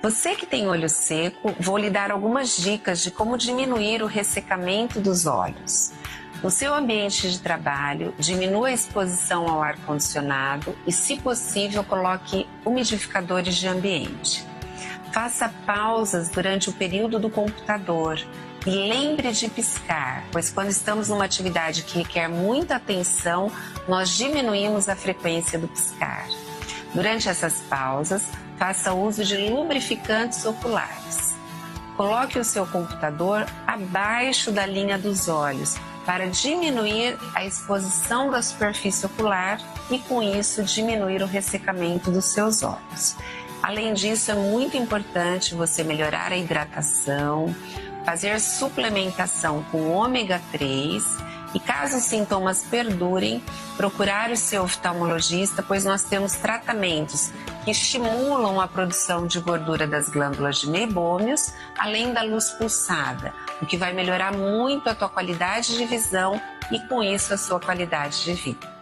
Você que tem olho seco, vou lhe dar algumas dicas de como diminuir o ressecamento dos olhos. No seu ambiente de trabalho, diminua a exposição ao ar-condicionado e, se possível, coloque umidificadores de ambiente. Faça pausas durante o período do computador e lembre de piscar, pois quando estamos numa atividade que requer muita atenção, nós diminuímos a frequência do piscar. Durante essas pausas, faça uso de lubrificantes oculares. Coloque o seu computador abaixo da linha dos olhos para diminuir a exposição da superfície ocular e, com isso, diminuir o ressecamento dos seus olhos. Além disso, é muito importante você melhorar a hidratação, fazer suplementação com ômega 3 e, caso os sintomas perdurem, procurar o seu oftalmologista, pois nós temos tratamentos que estimulam a produção de gordura das glândulas de meibômios, além da luz pulsada, o que vai melhorar muito a tua qualidade de visão e, com isso, a sua qualidade de vida.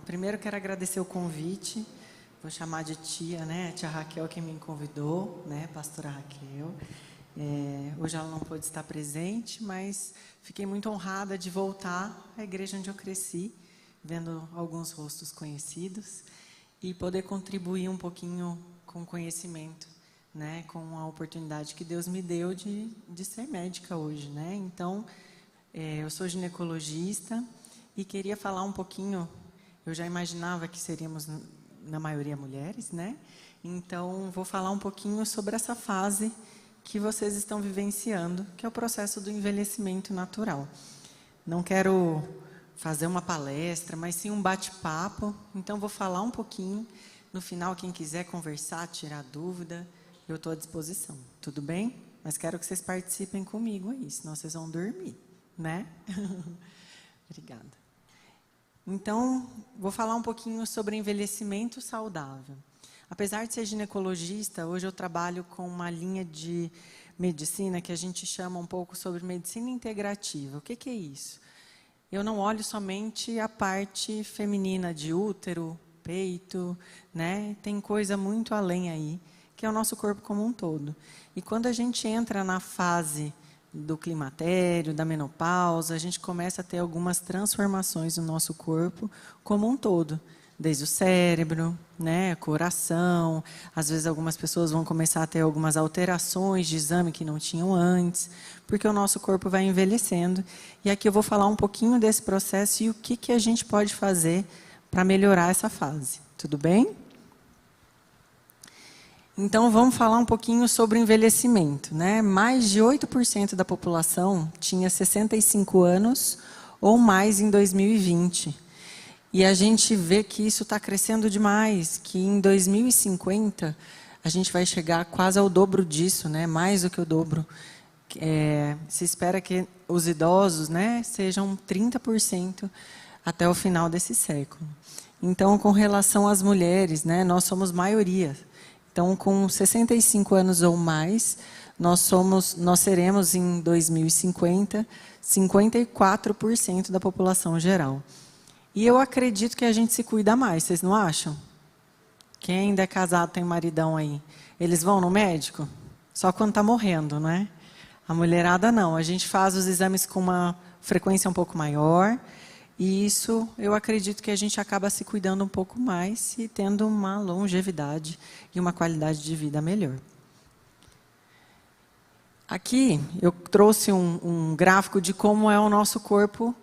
Primeiro quero agradecer o convite, vou chamar de tia, né? A tia Raquel que me convidou, né? Pastora Raquel. Hoje ela não pôde estar presente, mas fiquei muito honrada de voltar à igreja onde eu cresci, vendo alguns rostos conhecidos e poder contribuir um pouquinho com o conhecimento, né? Com a oportunidade que Deus me deu de ser médica hoje, né? Então, eu sou ginecologista e queria falar um pouquinho. Eu já imaginava que seríamos, na maioria, mulheres, né? Então, vou falar um pouquinho sobre essa fase que vocês estão vivenciando, que é o processo do envelhecimento natural. Não quero fazer uma palestra, mas sim um bate-papo. Então, vou falar um pouquinho. No final, quem quiser conversar, tirar dúvida, eu estou à disposição. Tudo bem? Mas quero que vocês participem comigo aí, senão vocês vão dormir, né? Obrigada. Então, vou falar um pouquinho sobre envelhecimento saudável. Apesar de ser ginecologista, hoje eu trabalho com uma linha de medicina que a gente chama um pouco sobre medicina integrativa. O que é isso? Eu não olho somente a parte feminina de útero, peito, né? Tem coisa muito além aí, que é o nosso corpo como um todo. E quando a gente entra na fase do climatério, da menopausa, a gente começa a ter algumas transformações no nosso corpo como um todo. Desde o cérebro, né, coração, às vezes algumas pessoas vão começar a ter algumas alterações de exame que não tinham antes, porque o nosso corpo vai envelhecendo. E aqui eu vou falar um pouquinho desse processo e o que a gente pode fazer para melhorar essa fase. Tudo bem? Então, vamos falar um pouquinho sobre o envelhecimento, né? Mais de 8% da população tinha 65 anos ou mais em 2020. E a gente vê que isso está crescendo demais, que em 2050 a gente vai chegar quase ao dobro disso, né? Mais do que o dobro. Se espera que os idosos, né, sejam 30% até o final desse século. Então, com relação às mulheres, né, nós somos maioria. Então, com 65 anos ou mais, nós seremos em 2050 54% da população geral. E eu acredito que a gente se cuida mais, vocês não acham? Quem ainda é casado, tem maridão aí, eles vão no médico? Só quando está morrendo, né? A mulherada não, a gente faz os exames com uma frequência um pouco maior, e isso eu acredito que a gente acaba se cuidando um pouco mais e tendo uma longevidade e uma qualidade de vida melhor. Aqui eu trouxe um gráfico de como é o nosso corpo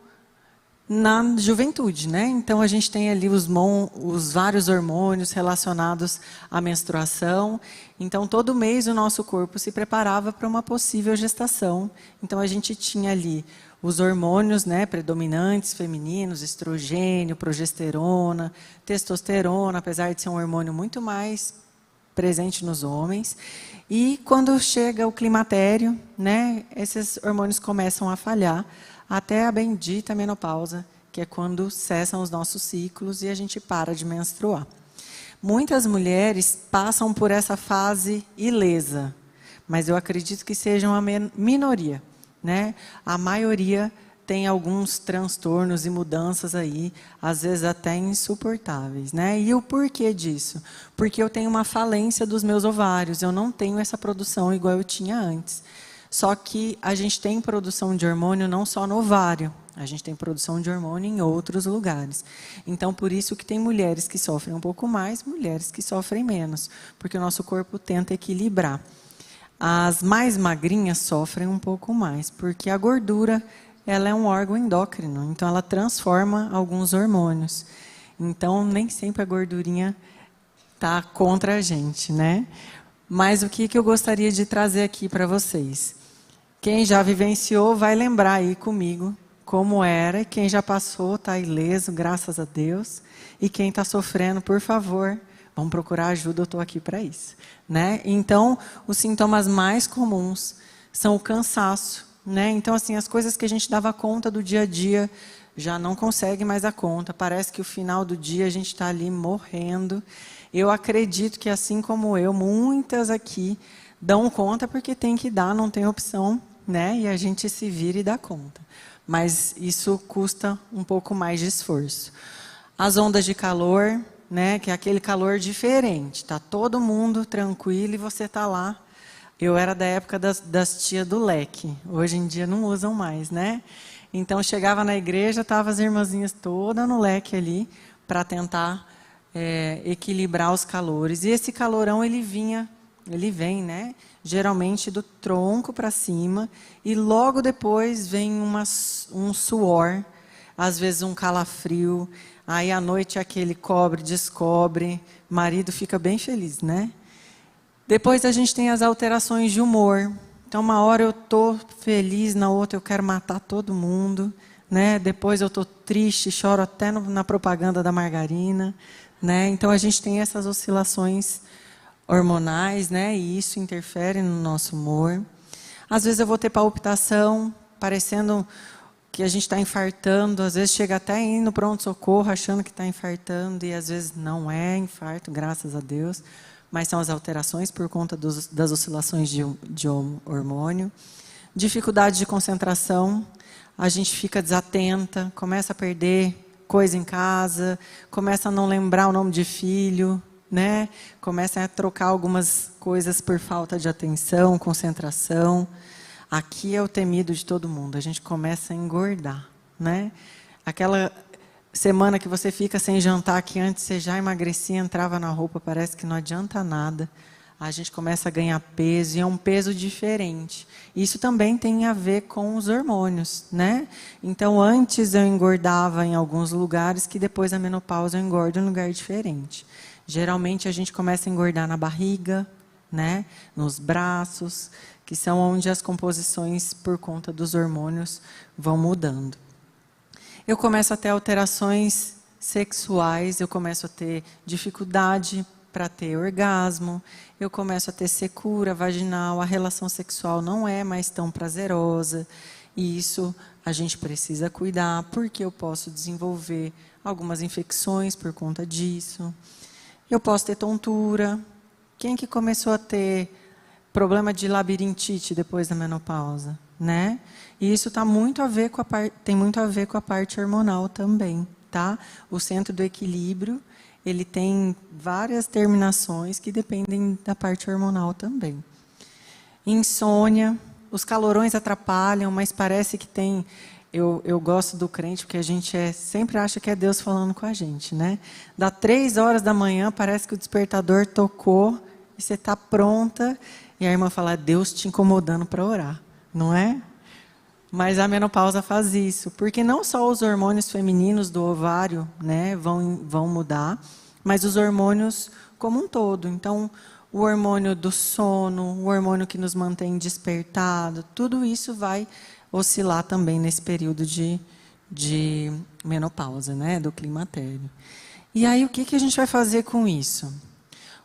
na juventude, né? Então a gente tem ali os vários hormônios relacionados à menstruação. Então todo mês o nosso corpo se preparava para uma possível gestação. Então a gente tinha ali os hormônios, né, predominantes femininos, estrogênio, progesterona, testosterona, apesar de ser um hormônio muito mais presente nos homens. E quando chega o climatério, né, esses hormônios começam a falhar, até a bendita menopausa, que é quando cessam os nossos ciclos e a gente para de menstruar. Muitas mulheres passam por essa fase ilesa, mas eu acredito que sejam a minoria, né? A maioria tem alguns transtornos e mudanças aí, às vezes até insuportáveis, né? E o porquê disso? Porque eu tenho uma falência dos meus ovários, eu não tenho essa produção igual eu tinha antes. Só que a gente tem produção de hormônio não só no ovário, a gente tem produção de hormônio em outros lugares. Então, por isso que tem mulheres que sofrem um pouco mais, mulheres que sofrem menos, porque o nosso corpo tenta equilibrar. As mais magrinhas sofrem um pouco mais, porque a gordura, ela é um órgão endócrino, então ela transforma alguns hormônios. Então, nem sempre a gordurinha está contra a gente, né? Mas o que eu gostaria de trazer aqui para vocês? Quem já vivenciou vai lembrar aí comigo como era. Quem já passou está ileso, graças a Deus. E quem está sofrendo, por favor, vamos procurar ajuda, eu estou aqui para isso, né? Então, os sintomas mais comuns são o cansaço, né? Então, assim, as coisas que a gente dava conta do dia a dia já não consegue mais a conta. Parece que o final do dia a gente está ali morrendo. Eu acredito que, assim como eu, muitas aqui dão conta porque tem que dar, não tem opção, né? E a gente se vira e dá conta. Mas isso custa um pouco mais de esforço. As ondas de calor, né? Que é aquele calor diferente. Tá todo mundo tranquilo e você tá lá. Eu era da época das tias do leque. Hoje em dia não usam mais, né? Então chegava na igreja, tava as irmãzinhas todas no leque ali para tentar equilibrar os calores. E esse calorão ele vem, né? Geralmente do tronco para cima, e logo depois vem um suor, às vezes um calafrio, aí à noite aquele cobre, descobre, marido fica bem feliz, né? Depois a gente tem as alterações de humor. Então, uma hora eu estou feliz, na outra eu quero matar todo mundo, né? Depois eu estou triste, choro até na propaganda da margarina, né? Então, a gente tem essas oscilações hormonais, né? E isso interfere no nosso humor. Às vezes eu vou ter palpitação, parecendo que a gente está infartando, às vezes chega até ir no pronto-socorro achando que está infartando e às vezes não é infarto, graças a Deus, mas são as alterações por conta das oscilações de hormônio. Dificuldade de concentração, a gente fica desatenta, começa a perder coisa em casa, começa a não lembrar o nome de filho, né? Começa a trocar algumas coisas por falta de atenção, concentração. Aqui é o temido de todo mundo, a gente começa a engordar, né? Aquela semana que você fica sem jantar, que antes você já emagrecia, entrava na roupa, parece que não adianta nada. A gente começa a ganhar peso, e é um peso diferente. Isso também tem a ver com os hormônios, né? Então, antes eu engordava em alguns lugares, que depois da menopausa eu engordo em um lugar diferente. Geralmente, a gente começa a engordar na barriga, né? Nos braços, que são onde as composições, por conta dos hormônios, vão mudando. Eu começo a ter alterações sexuais, eu começo a ter dificuldade para ter orgasmo, eu começo a ter secura vaginal, a relação sexual não é mais tão prazerosa, e isso a gente precisa cuidar, porque eu posso desenvolver algumas infecções por conta disso. Eu posso ter tontura. Quem que começou a ter problema de labirintite depois da menopausa, né? E isso tem muito a ver com a parte hormonal também, tá? O centro do equilíbrio, ele tem várias terminações que dependem da parte hormonal também. Insônia, os calorões atrapalham, mas parece que tem... Eu gosto do crente, porque a gente sempre acha que é Deus falando com a gente, né? Dá 3 horas da manhã, parece que o despertador tocou, e você está pronta, e a irmã fala, Deus te incomodando para orar, não é? Mas a menopausa faz isso, porque não só os hormônios femininos do ovário, né, vão mudar, mas os hormônios como um todo. Então, o hormônio do sono, o hormônio que nos mantém despertado, tudo isso vai oscilar também nesse período de menopausa, né, do climatério. E aí, o que a gente vai fazer com isso?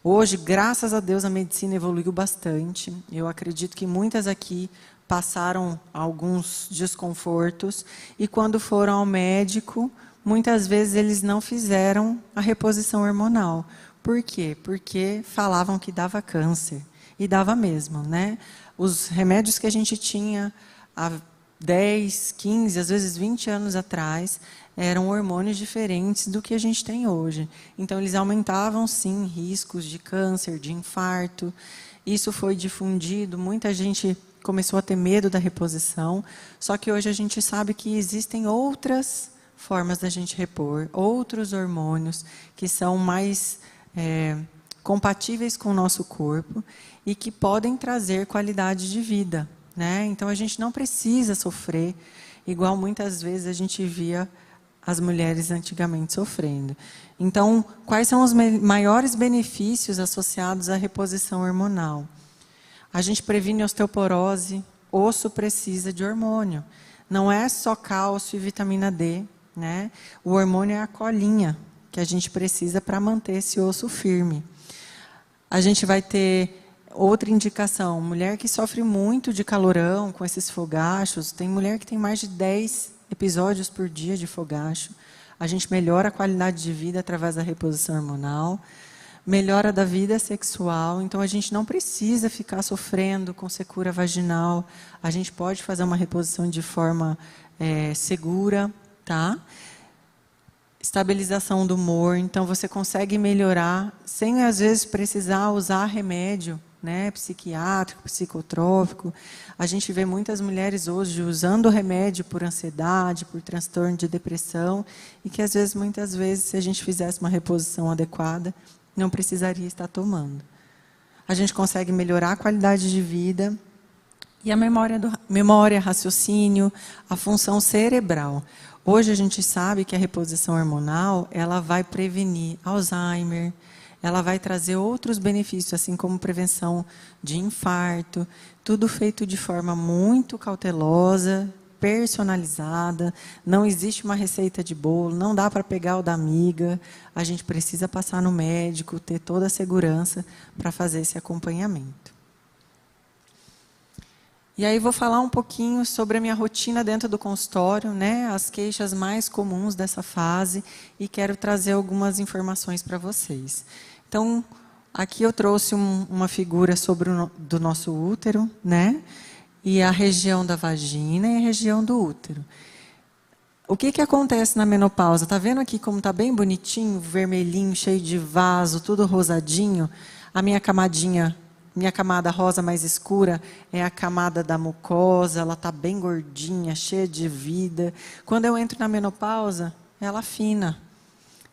Hoje, graças a Deus, a medicina evoluiu bastante. Eu acredito que muitas aqui passaram alguns desconfortos e quando foram ao médico, muitas vezes eles não fizeram a reposição hormonal. Por quê? Porque falavam que dava câncer. E dava mesmo, né? Os remédios que a gente tinha há 10, 15, às vezes 20 anos atrás, eram hormônios diferentes do que a gente tem hoje. Então, eles aumentavam, sim, riscos de câncer, de infarto. Isso foi difundido, muita gente começou a ter medo da reposição, só que hoje a gente sabe que existem outras formas da gente repor, outros hormônios que são mais compatíveis com o nosso corpo e que podem trazer qualidade de vida, né? Então, a gente não precisa sofrer, igual muitas vezes a gente via as mulheres antigamente sofrendo. Então, quais são os maiores benefícios associados à reposição hormonal? A gente previne osteoporose, osso precisa de hormônio. Não é só cálcio e vitamina D, né? O hormônio é a colinha que a gente precisa para manter esse osso firme. A gente vai ter outra indicação, mulher que sofre muito de calorão, com esses fogachos, tem mulher que tem mais de 10 episódios por dia de fogacho. A gente melhora a qualidade de vida através da reposição hormonal, melhora da vida sexual, então a gente não precisa ficar sofrendo com secura vaginal, a gente pode fazer uma reposição de forma segura, tá? Estabilização do humor, então você consegue melhorar sem às vezes precisar usar remédio, né, psiquiátrico, psicotrópico. A gente vê muitas mulheres hoje usando remédio por ansiedade, por transtorno de depressão, e que às vezes, muitas vezes, se a gente fizesse uma reposição adequada, não precisaria estar tomando. A gente consegue melhorar a qualidade de vida e a memória, raciocínio, a função cerebral. Hoje a gente sabe que a reposição hormonal, ela vai prevenir Alzheimer, ela vai trazer outros benefícios, assim como prevenção de infarto, tudo feito de forma muito cautelosa, personalizada, não existe uma receita de bolo, não dá para pegar o da amiga, a gente precisa passar no médico, ter toda a segurança para fazer esse acompanhamento. E aí vou falar um pouquinho sobre a minha rotina dentro do consultório, né, as queixas mais comuns dessa fase, e quero trazer algumas informações para vocês. Então, aqui eu trouxe uma figura sobre do nosso útero, né, e a região da vagina e a região do útero. O que acontece na menopausa? Tá vendo aqui como tá bem bonitinho, vermelhinho, cheio de vaso, tudo rosadinho? A minha camada rosa mais escura é a camada da mucosa, ela está bem gordinha, cheia de vida. Quando eu entro na menopausa, ela afina.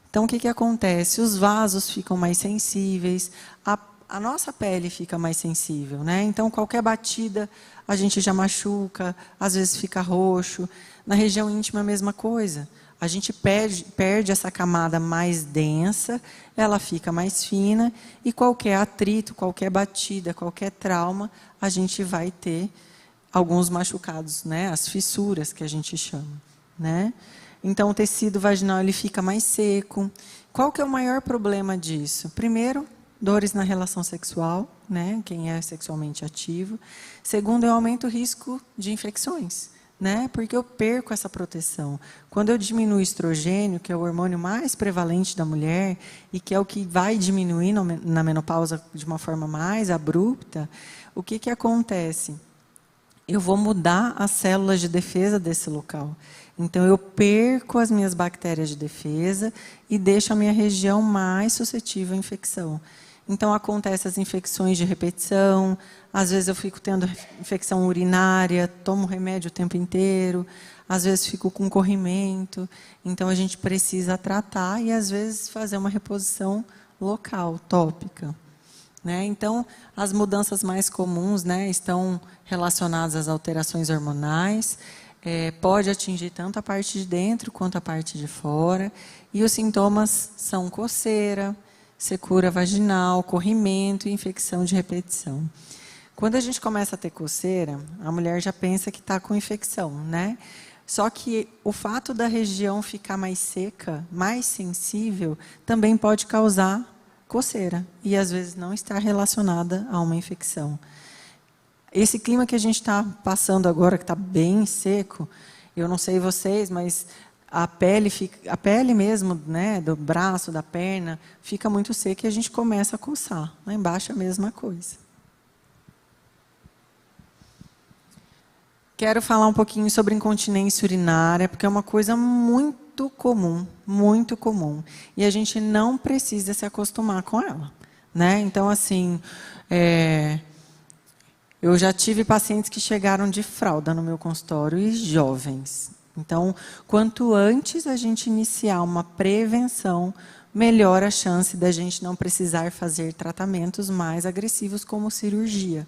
Então, o que acontece? Os vasos ficam mais sensíveis, a nossa pele fica mais sensível, né? Então, qualquer batida, a gente já machuca, às vezes fica roxo. Na região íntima, a mesma coisa. A gente perde essa camada mais densa, ela fica mais fina, e qualquer atrito, qualquer batida, qualquer trauma, a gente vai ter alguns machucados, né? As fissuras, que a gente chama, né? Então, o tecido vaginal ele fica mais seco. Qual que é o maior problema disso? Primeiro, dores na relação sexual, né? Quem é sexualmente ativo. Segundo, eu aumento o risco de infecções, né? Porque eu perco essa proteção. Quando eu diminuo o estrogênio, que é o hormônio mais prevalente da mulher, e que é o que vai diminuir na menopausa de uma forma mais abrupta, o que acontece? Eu vou mudar as células de defesa desse local. Então, eu perco as minhas bactérias de defesa e deixo a minha região mais suscetível à infecção. Então, acontecem as infecções de repetição, às vezes eu fico tendo infecção urinária, tomo remédio o tempo inteiro, às vezes fico com corrimento. Então, a gente precisa tratar e, às vezes, fazer uma reposição local, tópica, né? Então, as mudanças mais comuns, né, estão relacionadas às alterações hormonais, pode atingir tanto a parte de dentro quanto a parte de fora, e os sintomas são coceira, secura vaginal, corrimento e infecção de repetição. Quando a gente começa a ter coceira, a mulher já pensa que está com infecção, né? Só que o fato da região ficar mais seca, mais sensível, também pode causar coceira e às vezes não estar relacionada a uma infecção. Esse clima que a gente está passando agora, que está bem seco, eu não sei vocês, mas a pele mesmo, né, do braço, da perna, fica muito seca e a gente começa a coçar. Lá embaixo a mesma coisa. Quero falar um pouquinho sobre incontinência urinária, porque é uma coisa muito comum, muito comum. E a gente não precisa se acostumar com ela, né? Então, assim, eu já tive pacientes que chegaram de fralda no meu consultório e jovens. Então, quanto antes a gente iniciar uma prevenção, melhor a chance da gente não precisar fazer tratamentos mais agressivos, como cirurgia.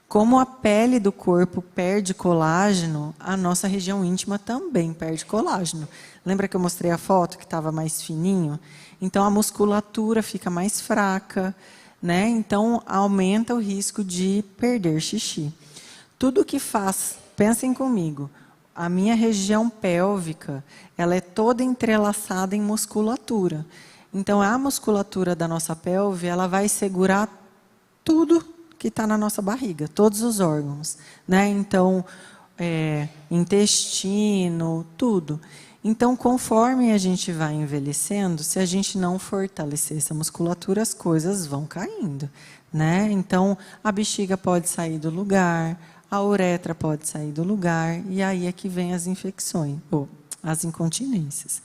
Como a pele do corpo perde colágeno, a nossa região íntima também perde colágeno. Lembra que eu mostrei a foto que estava mais fininho? Então, a musculatura fica mais fraca, né? Então, aumenta o risco de perder xixi. Tudo que faz, pensem comigo, a minha região pélvica, ela é toda entrelaçada em musculatura. Então, a musculatura da nossa pelve, ela vai segurar tudo que está na nossa barriga, todos os órgãos, né? Então, intestino, tudo. Então, conforme a gente vai envelhecendo, se a gente não fortalecer essa musculatura, as coisas vão caindo, né? Então, a bexiga pode sair do lugar, a uretra pode sair do lugar, e aí é que vem as infecções, ou as incontinências.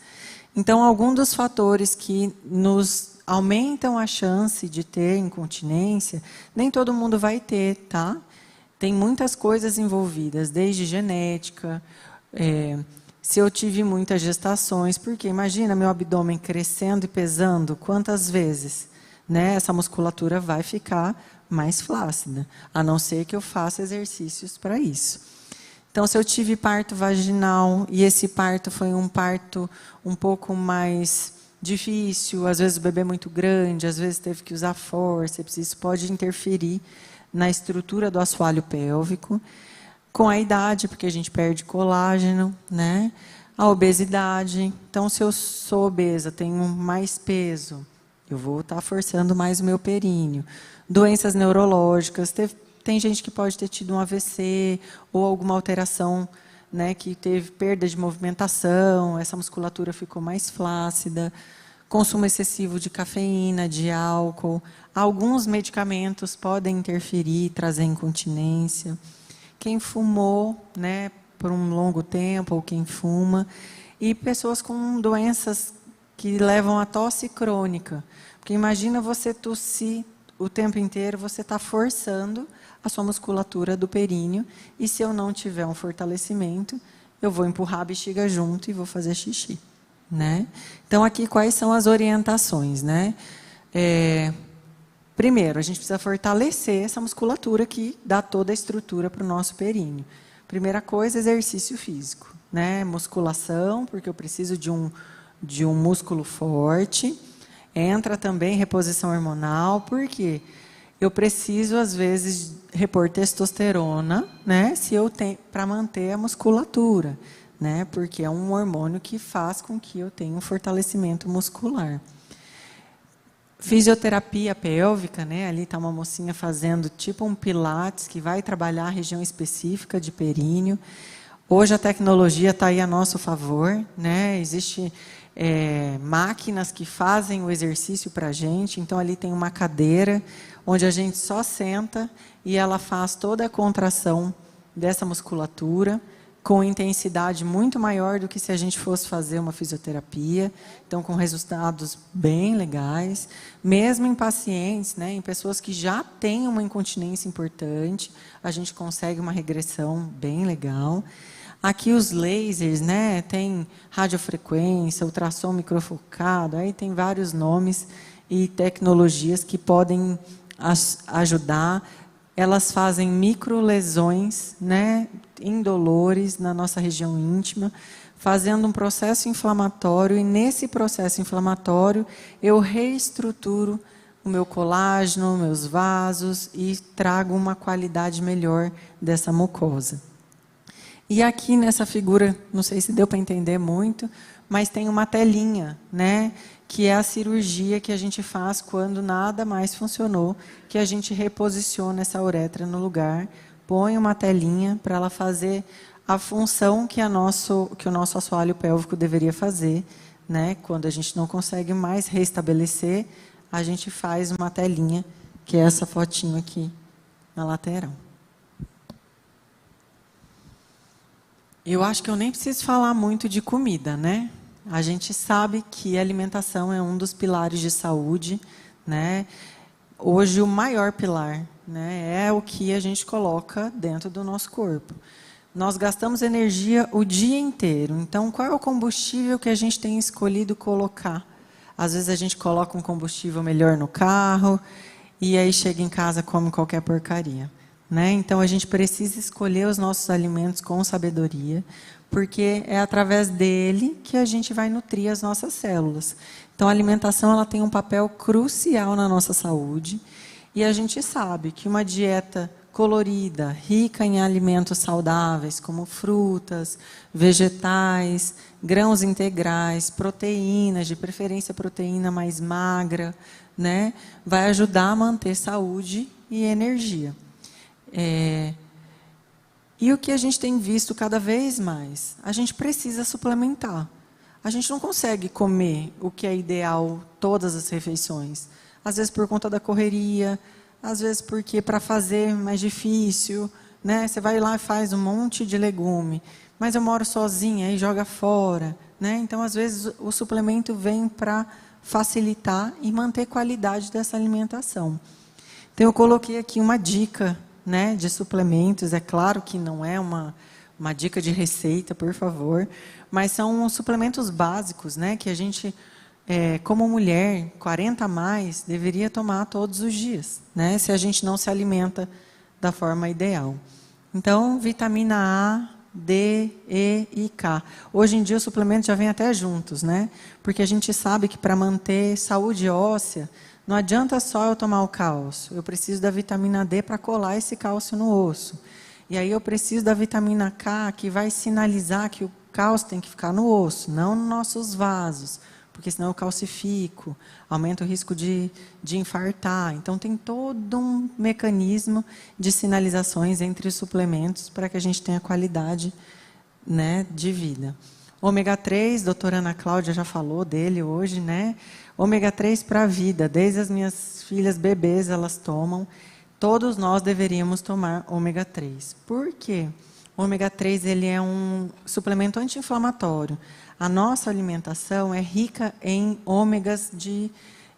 Então, alguns dos fatores que nos aumentam a chance de ter incontinência, nem todo mundo vai ter, tá? Tem muitas coisas envolvidas, desde genética, se eu tive muitas gestações, porque imagina meu abdômen crescendo e pesando, quantas vezes, né? Essa musculatura vai ficar mais flácida, a não ser que eu faça exercícios para isso. Então, se eu tive parto vaginal e esse parto foi um parto um pouco mais difícil, às vezes o bebê é muito grande, às vezes teve que usar fórceps, isso pode interferir na estrutura do assoalho pélvico. Com a idade, porque a gente perde colágeno, né? A obesidade. Então, se eu sou obesa, tenho mais peso, eu vou estar forçando mais o meu períneo. Doenças neurológicas, tem gente que pode ter tido um AVC ou alguma alteração, né, que teve perda de movimentação, essa musculatura ficou mais flácida, consumo excessivo de cafeína, de álcool, alguns medicamentos podem interferir, trazer incontinência. Quem fumou, né, por um longo tempo, ou quem fuma, e pessoas com doenças que levam a tosse crônica. Porque imagina você tossir o tempo inteiro, você está forçando a sua musculatura do períneo, e se eu não tiver um fortalecimento, eu vou empurrar a bexiga junto e vou fazer xixi, né? Então, aqui, quais são as orientações, né? Primeiro, a gente precisa fortalecer essa musculatura que dá toda a estrutura para o nosso períneo. Primeira coisa, exercício físico, né? Musculação, porque eu preciso de um músculo forte. Entra também reposição hormonal, porque eu preciso, às vezes, repor testosterona, né, se eu tenho, para manter a musculatura, né, porque é um hormônio que faz com que eu tenha um fortalecimento muscular. Fisioterapia pélvica, né, ali está uma mocinha fazendo tipo um pilates, que vai trabalhar a região específica de períneo. Hoje a tecnologia está aí a nosso favor, né, existe máquinas que fazem o exercício para a gente. Então, ali tem uma cadeira onde a gente só senta e ela faz toda a contração dessa musculatura com intensidade muito maior do que se a gente fosse fazer uma fisioterapia. Então, com resultados bem legais. Mesmo em pacientes, né, em pessoas que já têm uma incontinência importante, a gente consegue uma regressão bem legal. Aqui os lasers, né, tem radiofrequência, ultrassom microfocado, aí tem vários nomes e tecnologias que podem ajudar. Elas fazem microlesões, né, indolores na nossa região íntima, fazendo um processo inflamatório, e nesse processo inflamatório eu reestruturo o meu colágeno, meus vasos, e trago uma qualidade melhor dessa mucosa. E aqui nessa figura, não sei se deu para entender muito, mas tem uma telinha, né, que é a cirurgia que a gente faz quando nada mais funcionou, que a gente reposiciona essa uretra no lugar, põe uma telinha para ela fazer a função que o nosso assoalho pélvico deveria fazer, né? Quando a gente não consegue mais restabelecer, a gente faz uma telinha, que é essa fotinho aqui na lateral. Eu acho que eu nem preciso falar muito de comida, né? A gente sabe que a alimentação é um dos pilares de saúde, né? Hoje o maior pilar, né, é o que a gente coloca dentro do nosso corpo. Nós gastamos energia o dia inteiro. Então, qual é o combustível que a gente tem escolhido colocar? Às vezes a gente coloca um combustível melhor no carro e aí chega em casa e come qualquer porcaria, né? Então, a gente precisa escolher os nossos alimentos com sabedoria, porque é através dele que a gente vai nutrir as nossas células. Então, a alimentação ela tem um papel crucial na nossa saúde, e a gente sabe que uma dieta colorida, rica em alimentos saudáveis, como frutas, vegetais, grãos integrais, proteínas, de preferência proteína mais magra, né, vai ajudar a manter saúde e energia. E o que a gente tem visto cada vez mais? A gente precisa suplementar. A gente não consegue comer o que é ideal todas as refeições. Às vezes por conta da correria, às vezes porque para fazer é mais difícil, né? Você vai lá e faz um monte de legume, mas eu moro sozinha e joga fora, né? Então, às vezes, o suplemento vem para facilitar e manter qualidade dessa alimentação. Então, eu coloquei aqui uma dica, né, de suplementos. É claro que não é uma dica de receita, por favor, mas são suplementos básicos, né, que a gente, como mulher, 40 a mais, deveria tomar todos os dias, né, se a gente não se alimenta da forma ideal. Então, vitamina A, D, E e K. Hoje em dia, os suplementos já vêm até juntos, né, porque a gente sabe que para manter saúde óssea, não adianta só eu tomar o cálcio, eu preciso da vitamina D para colar esse cálcio no osso. E aí eu preciso da vitamina K, que vai sinalizar que o cálcio tem que ficar no osso, não nos nossos vasos, porque senão eu calcifico, aumenta o risco de infartar. Então, tem todo um mecanismo de sinalizações entre os suplementos para que a gente tenha qualidade, né, de vida. Ômega 3, a doutora Ana Cláudia já falou dele hoje, né? Ômega 3 para a vida, desde as minhas filhas bebês elas tomam. Todos nós deveríamos tomar ômega 3. Por quê? O ômega 3 ele é um suplemento anti-inflamatório. A nossa alimentação é rica em ômegas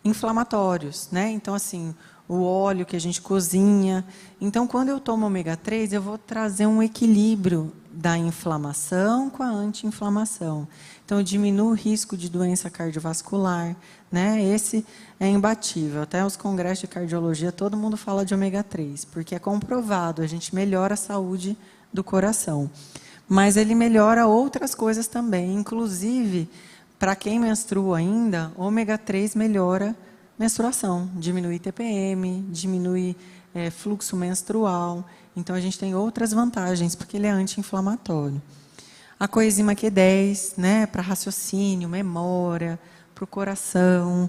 inflamatórios, né? Então, assim, o óleo que a gente cozinha. Então, quando eu tomo ômega 3, eu vou trazer um equilíbrio da inflamação com a anti-inflamação. Então, eu diminuo o risco de doença cardiovascular, né? Esse é imbatível. Até os congressos de cardiologia, todo mundo fala de ômega 3, porque é comprovado, a gente melhora a saúde do coração. Mas ele melhora outras coisas também, inclusive, para quem menstrua ainda, ômega 3 melhora menstruação, diminui TPM, diminui fluxo menstrual. Então, a gente tem outras vantagens, porque ele é anti-inflamatório. A coenzima Q10, né, para raciocínio, memória, para o coração.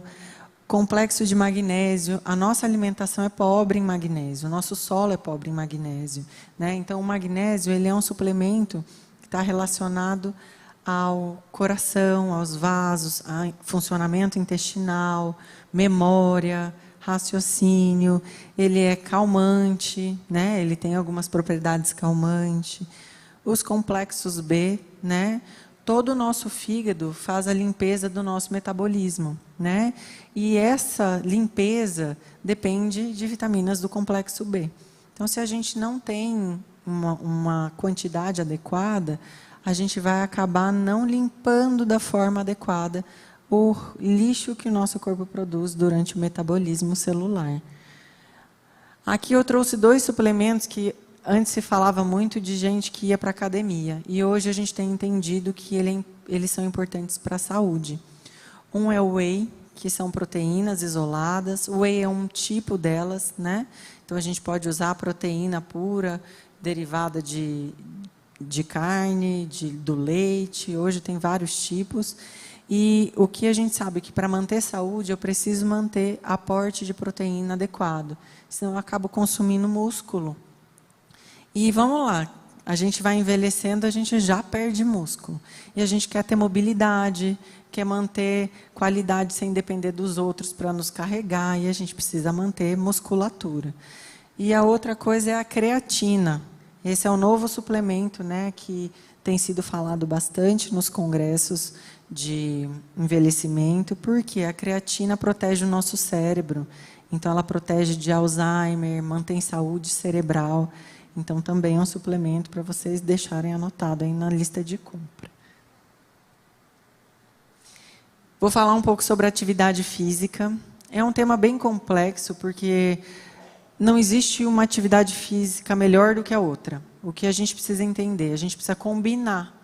Complexo de magnésio. A nossa alimentação é pobre em magnésio, o nosso solo é pobre em magnésio, né? Então, o magnésio ele é um suplemento que está relacionado ao coração, aos vasos, ao funcionamento intestinal, memória, raciocínio. Ele é calmante, né? Ele tem algumas propriedades calmantes. Os complexos B, né? Todo o nosso fígado faz a limpeza do nosso metabolismo, né? E essa limpeza depende de vitaminas do complexo B. Então, se a gente não tem uma quantidade adequada, a gente vai acabar não limpando da forma adequada o lixo que o nosso corpo produz durante o metabolismo celular. Aqui eu trouxe 2 suplementos que antes se falava muito de gente que ia para a academia. E hoje a gente tem entendido que eles são importantes para a saúde. Um é o whey, que são proteínas isoladas. O whey é um tipo delas, né? Então, a gente pode usar a proteína pura, derivada de carne, do leite. Hoje tem vários tipos. E o que a gente sabe é que para manter saúde, eu preciso manter aporte de proteína adequado. Senão eu acabo consumindo músculo. E vamos lá, a gente vai envelhecendo, a gente já perde músculo. E a gente quer ter mobilidade, quer manter qualidade sem depender dos outros para nos carregar, e a gente precisa manter musculatura. E a outra coisa é a creatina. Esse é o novo suplemento, né, que tem sido falado bastante nos congressos de envelhecimento, porque a creatina protege o nosso cérebro. Então, ela protege de Alzheimer, mantém saúde cerebral. Então, também é um suplemento para vocês deixarem anotado aí na lista de compra. Vou falar um pouco sobre atividade física. É um tema bem complexo, porque não existe uma atividade física melhor do que a outra. O que a gente precisa entender? A gente precisa combinar,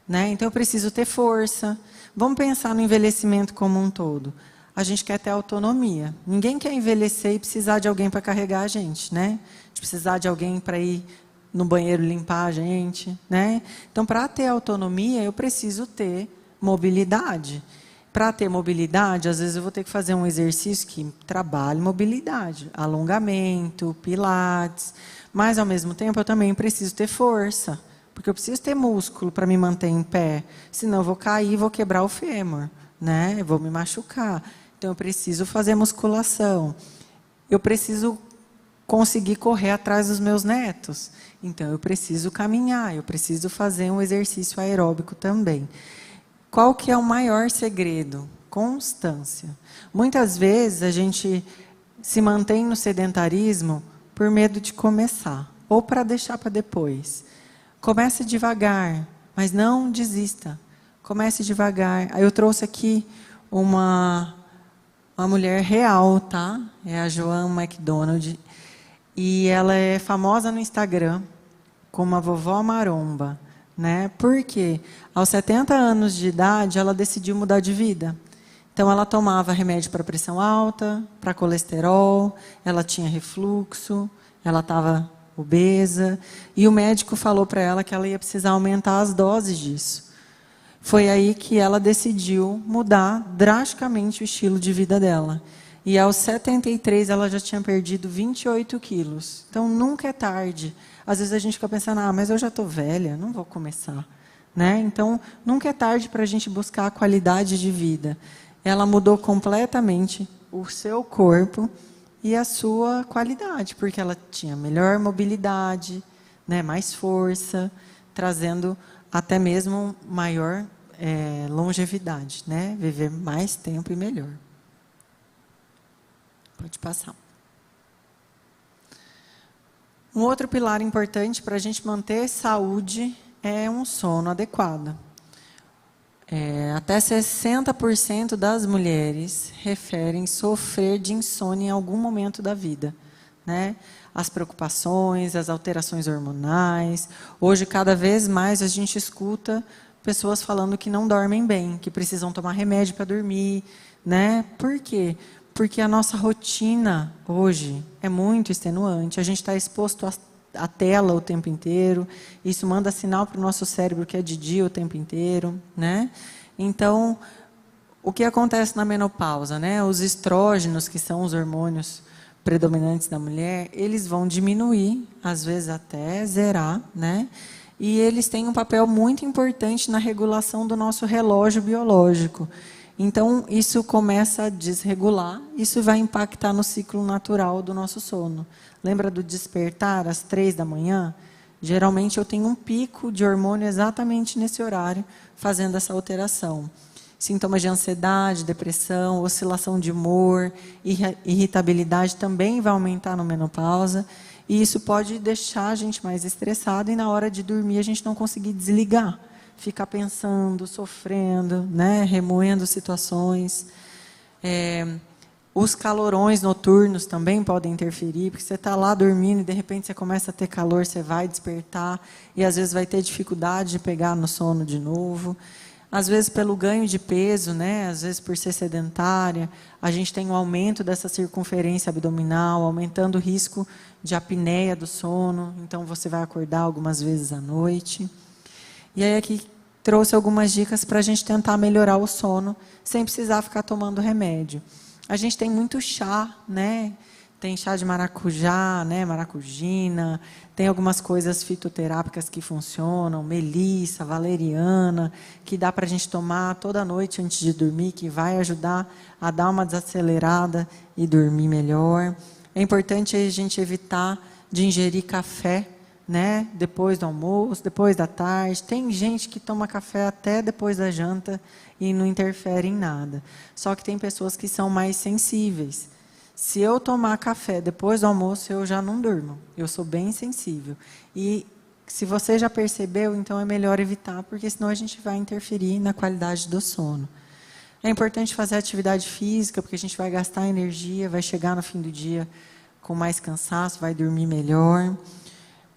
né? Então, eu preciso ter força. Vamos pensar no envelhecimento como um todo. A gente quer ter autonomia. Ninguém quer envelhecer e precisar de alguém para carregar a gente, né? De precisar de alguém para ir no banheiro limpar a gente, né? Então, para ter autonomia, eu preciso ter mobilidade. Para ter mobilidade, às vezes eu vou ter que fazer um exercício que trabalhe mobilidade, alongamento, pilates, mas, ao mesmo tempo, eu também preciso ter força, porque eu preciso ter músculo para me manter em pé, senão eu vou cair e vou quebrar o fêmur, né? Eu vou me machucar. Então, eu preciso fazer musculação. Eu preciso conseguir correr atrás dos meus netos. Então, eu preciso caminhar, eu preciso fazer um exercício aeróbico também. Qual que é o maior segredo? Constância. Muitas vezes, a gente se mantém no sedentarismo por medo de começar, ou para deixar para depois. Comece devagar, mas não desista. Comece devagar. Aí eu trouxe aqui uma mulher real, tá? É a Joan McDonald. E ela é famosa no Instagram como a vovó maromba, né? Porque aos 70 anos de idade, ela decidiu mudar de vida. Então, ela tomava remédio para pressão alta, para colesterol, ela tinha refluxo, ela estava obesa. E o médico falou para ela que ela ia precisar aumentar as doses disso. foi aí que ela decidiu mudar drasticamente o estilo de vida dela. E aos 73 ela já tinha perdido 28 quilos. Então nunca é tarde. Às vezes a gente fica pensando, mas eu já estou velha, não vou começar. Né? Então nunca é tarde para a gente buscar a qualidade de vida. Ela mudou completamente o seu corpo e a sua qualidade, porque ela tinha melhor mobilidade, né, mais força, trazendo até mesmo maior longevidade, né, viver mais tempo e melhor. Pode passar. Um outro pilar importante para a gente manter saúde é um sono adequado. Até 60% das mulheres referem sofrer de insônia em algum momento da vida, né? As preocupações, as alterações hormonais. Hoje, cada vez mais, a gente escuta pessoas falando que não dormem bem, que precisam tomar remédio para dormir, né? Por quê? Porque a nossa rotina hoje é muito extenuante. A gente está exposto à tela o tempo inteiro. Isso manda sinal para o nosso cérebro que é de dia o tempo inteiro, né? Então, o que acontece na menopausa, né? Os estrógenos, que são os hormônios predominantes da mulher, eles vão diminuir, às vezes até zerar, né? E eles têm um papel muito importante na regulação do nosso relógio biológico. Então, isso começa a desregular, isso vai impactar no ciclo natural do nosso sono. Lembra do despertar às 3 da manhã? Geralmente eu tenho um pico de hormônio exatamente nesse horário, fazendo essa alteração. Sintomas de ansiedade, depressão, oscilação de humor, irritabilidade também vai aumentar na menopausa. E isso pode deixar a gente mais estressado e na hora de dormir a gente não conseguir desligar. Ficar pensando, sofrendo, né, remoendo situações. Os calorões noturnos também podem interferir, porque você está lá dormindo e de repente você começa a ter calor, você vai despertar e às vezes vai ter dificuldade de pegar no sono de novo. Às vezes pelo ganho de peso, né, às vezes por ser sedentária, a gente tem um aumento dessa circunferência abdominal, aumentando o risco de apneia do sono, então você vai acordar algumas vezes à noite. E aí aqui trouxe algumas dicas para a gente tentar melhorar o sono, sem precisar ficar tomando remédio. A gente tem muito chá, né? Tem chá de maracujá, né? Maracujina, tem algumas coisas fitoterápicas que funcionam, melissa, valeriana, que dá para a gente tomar toda noite antes de dormir, que vai ajudar a dar uma desacelerada e dormir melhor. É importante a gente evitar de ingerir café, né? Depois do almoço, depois da tarde. Tem gente que toma café até depois da janta e não interfere em nada. Só que tem pessoas que são mais sensíveis. Se eu tomar café depois do almoço, eu já não durmo. Eu sou bem sensível. E se você já percebeu, então é melhor evitar, porque senão a gente vai interferir na qualidade do sono. É importante fazer atividade física, porque a gente vai gastar energia, vai chegar no fim do dia com mais cansaço, vai dormir melhor.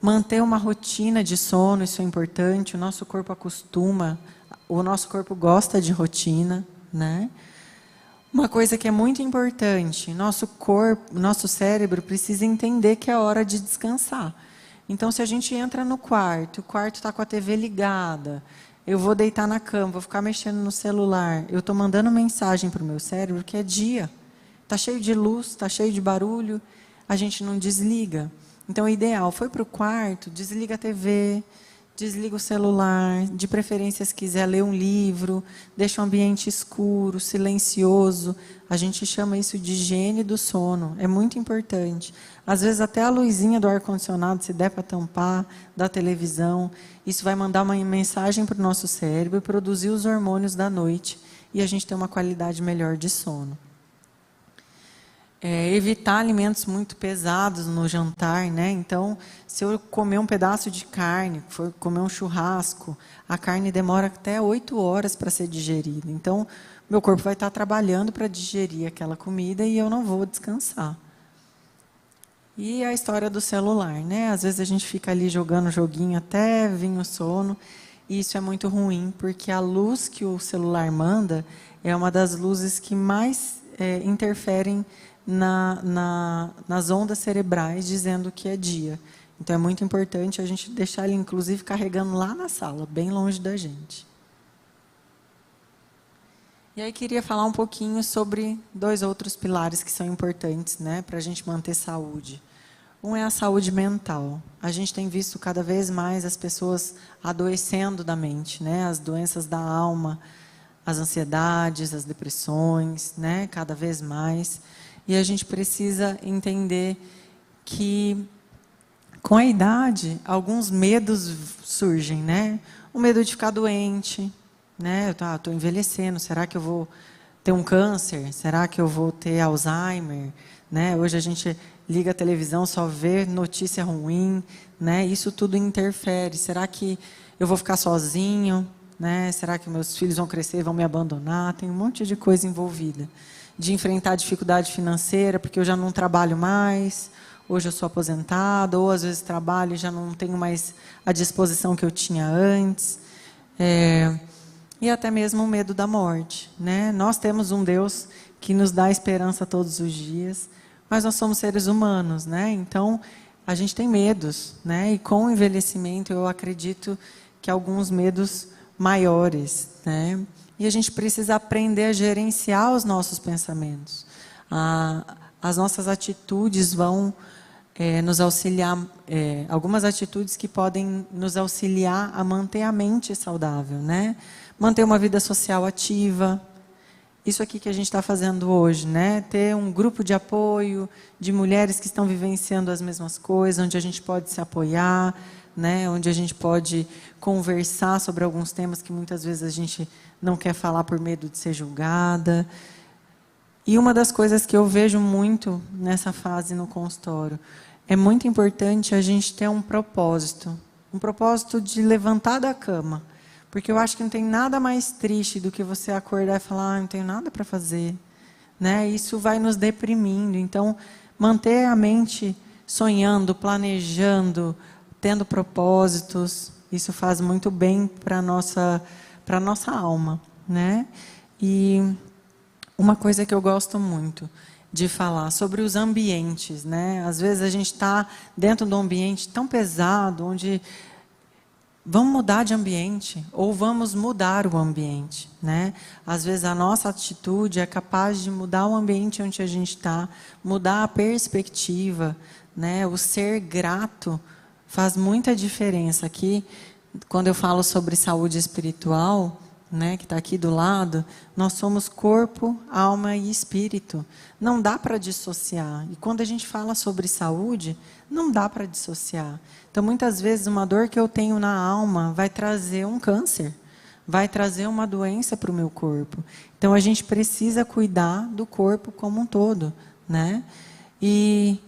Manter uma rotina de sono, isso é importante. O nosso corpo acostuma, o nosso corpo gosta de rotina, né? Uma coisa que é muito importante, nosso cérebro precisa entender que é hora de descansar. Então, se a gente entra no quarto, o quarto está com a TV ligada, eu vou deitar na cama, vou ficar mexendo no celular, eu estou mandando mensagem para o meu cérebro que é dia. Está cheio de luz, está cheio de barulho, a gente não desliga. Então, o ideal foi para o quarto, desliga a TV, desliga o celular, de preferência, se quiser ler um livro, deixa o ambiente escuro, silencioso. A gente chama isso de higiene do sono, é muito importante. Às vezes, até a luzinha do ar-condicionado, se der para tampar, da televisão, isso vai mandar uma mensagem para o nosso cérebro e produzir os hormônios da noite, e a gente tem uma qualidade melhor de sono. Evitar alimentos muito pesados no jantar, né? Então, se eu comer um pedaço de carne, for comer um churrasco, a carne demora até 8 horas para ser digerida. Então, meu corpo vai estar trabalhando para digerir aquela comida e eu não vou descansar. E a história do celular, né? Às vezes a gente fica ali jogando joguinho até vir o sono, e isso é muito ruim, porque a luz que o celular manda é uma das luzes que mais interferem nas ondas cerebrais, dizendo que é dia. Então, é muito importante a gente deixar ele, inclusive, carregando lá na sala, bem longe da gente. E aí queria falar um pouquinho sobre 2 outros pilares que são importantes, né, para a gente manter saúde. Um é a saúde mental. A gente tem visto cada vez mais as pessoas adoecendo da mente, né, as doenças da alma, as ansiedades, as depressões, né, cada vez mais. E a gente precisa entender que com a idade alguns medos surgem, né? O medo de ficar doente, né? Eu estou envelhecendo, será que eu vou ter um câncer? Será que eu vou ter Alzheimer? Né? Hoje a gente liga a televisão, só vê notícia ruim, né? Isso tudo interfere. Será que eu vou ficar sozinho? Né? Será que meus filhos vão crescer e vão me abandonar? Tem um monte de coisa envolvida. De enfrentar dificuldade financeira, porque eu já não trabalho mais, hoje eu sou aposentada, ou às vezes trabalho e já não tenho mais a disposição que eu tinha antes. E até mesmo o medo da morte, né? Nós temos um Deus que nos dá esperança todos os dias, mas nós somos seres humanos, né? Então, a gente tem medos, né? E com o envelhecimento, eu acredito que alguns medos maiores, né? E a gente precisa aprender a gerenciar os nossos pensamentos. As nossas atitudes vão nos auxiliar, algumas atitudes que podem nos auxiliar a manter a mente saudável, né? Manter uma vida social ativa. Isso aqui que a gente está fazendo hoje, né? Ter um grupo de apoio de mulheres que estão vivenciando as mesmas coisas, onde a gente pode se apoiar, né? Onde a gente pode conversar sobre alguns temas que muitas vezes a gente não quer falar por medo de ser julgada. E uma das coisas que eu vejo muito nessa fase no consultório, é muito importante a gente ter um propósito de levantar da cama. Porque eu acho que não tem nada mais triste do que você acordar e falar, não tenho nada para fazer. Né? Isso vai nos deprimindo. Então, manter a mente sonhando, planejando, tendo propósitos, isso faz muito bem para a nossa alma. Né? E uma coisa que eu gosto muito de falar sobre os ambientes. Né? Às vezes a gente está dentro de um ambiente tão pesado, onde vamos mudar de ambiente, ou vamos mudar o ambiente, né? Às vezes a nossa atitude é capaz de mudar o ambiente onde a gente está, mudar a perspectiva, né? O ser grato faz muita diferença. Aqui, quando eu falo sobre saúde espiritual, né, que está aqui do lado, nós somos corpo, alma e espírito. Não dá para dissociar. E quando a gente fala sobre saúde, não dá para dissociar. Então, muitas vezes, uma dor que eu tenho na alma vai trazer um câncer, vai trazer uma doença para o meu corpo. Então, a gente precisa cuidar do corpo como um todo, né? E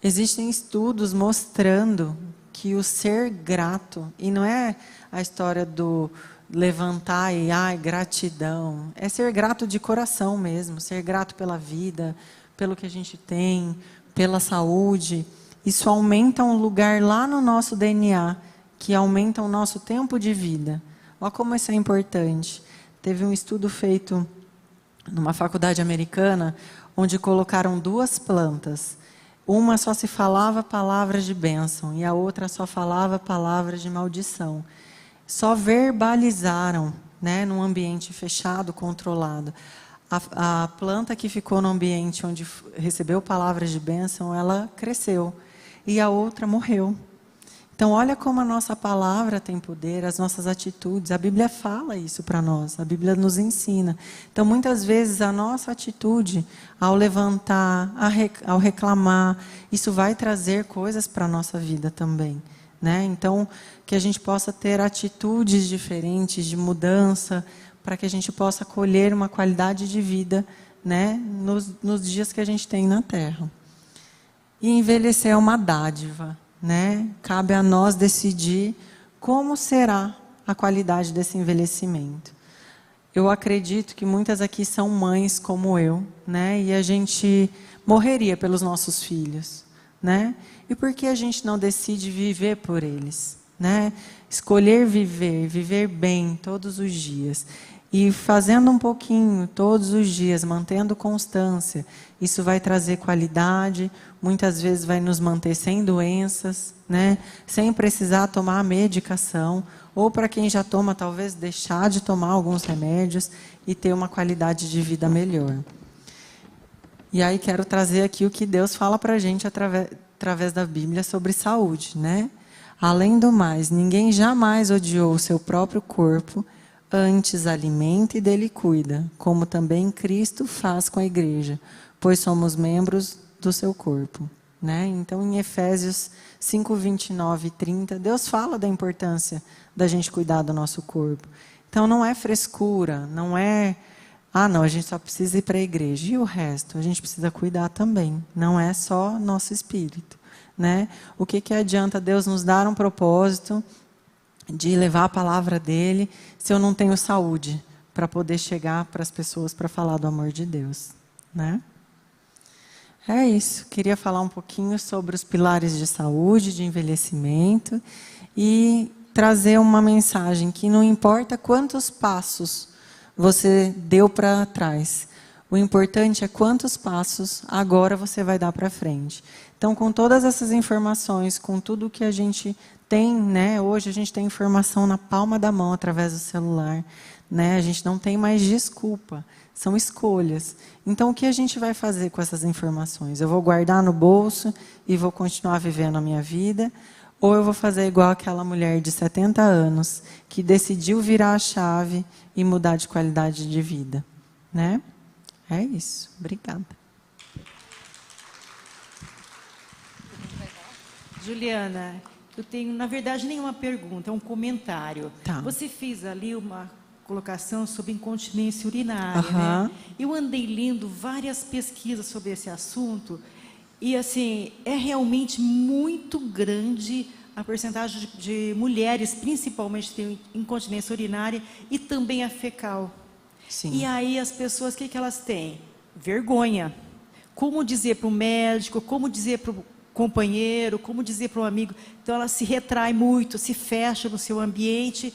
existem estudos mostrando que o ser grato, e não é a história do levantar e, gratidão, é ser grato de coração mesmo, ser grato pela vida, pelo que a gente tem, pela saúde. Isso aumenta um lugar lá no nosso DNA, que aumenta o nosso tempo de vida. Olha como isso é importante. Teve um estudo feito numa faculdade americana, onde colocaram 2 plantas. Uma só se falava palavras de bênção e a outra só falava palavras de maldição. Só verbalizaram, né, num ambiente fechado, controlado. A planta que ficou no ambiente onde recebeu palavras de bênção, ela cresceu. E a outra morreu. Então, olha como a nossa palavra tem poder, as nossas atitudes. A Bíblia fala isso para nós, a Bíblia nos ensina. Então, muitas vezes, a nossa atitude, ao levantar, ao reclamar, isso vai trazer coisas para a nossa vida também. Né? Então, que a gente possa ter atitudes diferentes, de mudança, para que a gente possa colher uma qualidade de vida, né, nos dias que a gente tem na Terra. E envelhecer é uma dádiva, né? Cabe a nós decidir como será a qualidade desse envelhecimento. Eu acredito que muitas aqui são mães como eu, né? E a gente morreria pelos nossos filhos, né? E por que a gente não decide viver por eles, né? Escolher viver bem todos os dias. E fazendo um pouquinho todos os dias, mantendo constância, isso vai trazer qualidade, muitas vezes vai nos manter sem doenças, né? Sem precisar tomar medicação, ou para quem já toma, talvez deixar de tomar alguns remédios e ter uma qualidade de vida melhor. E aí quero trazer aqui o que Deus fala para a gente através da Bíblia sobre saúde, né? Além do mais, ninguém jamais odiou o seu próprio corpo, antes alimenta e dele cuida, como também Cristo faz com a igreja, pois somos membros do seu corpo. Né? Então, em Efésios 5, 29 e 30, Deus fala da importância da gente cuidar do nosso corpo. Então, não é frescura, não é, não, a gente só precisa ir para a igreja. E o resto? A gente precisa cuidar também. Não é só nosso espírito. Né? O que adianta Deus nos dar um propósito de levar a palavra dele, se eu não tenho saúde para poder chegar para as pessoas para falar do amor de Deus, né? É isso. Queria falar um pouquinho sobre os pilares de saúde, de envelhecimento e trazer uma mensagem que não importa quantos passos você deu para trás, o importante é quantos passos agora você vai dar para frente. Então, com todas essas informações, com tudo que a gente tem, né? Hoje a gente tem informação na palma da mão através do celular, né? A gente não tem mais desculpa, são escolhas. Então, o que a gente vai fazer com essas informações? Eu vou guardar no bolso e vou continuar vivendo a minha vida? Ou eu vou fazer igual aquela mulher de 70 anos que decidiu virar a chave e mudar de qualidade de vida, né? É isso. Obrigada. Juliana, eu tenho, na verdade, nenhuma pergunta, é um comentário. Tá. Você fez ali uma colocação sobre incontinência urinária, Aham. né? Eu andei lendo várias pesquisas sobre esse assunto e, assim, é realmente muito grande a porcentagem de mulheres, principalmente, que têm incontinência urinária e também a fecal. Sim. E aí as pessoas, o que elas têm? Vergonha. Como dizer para o médico, como dizer para o companheiro, como dizer para um amigo. Então, ela se retrai muito, se fecha no seu ambiente,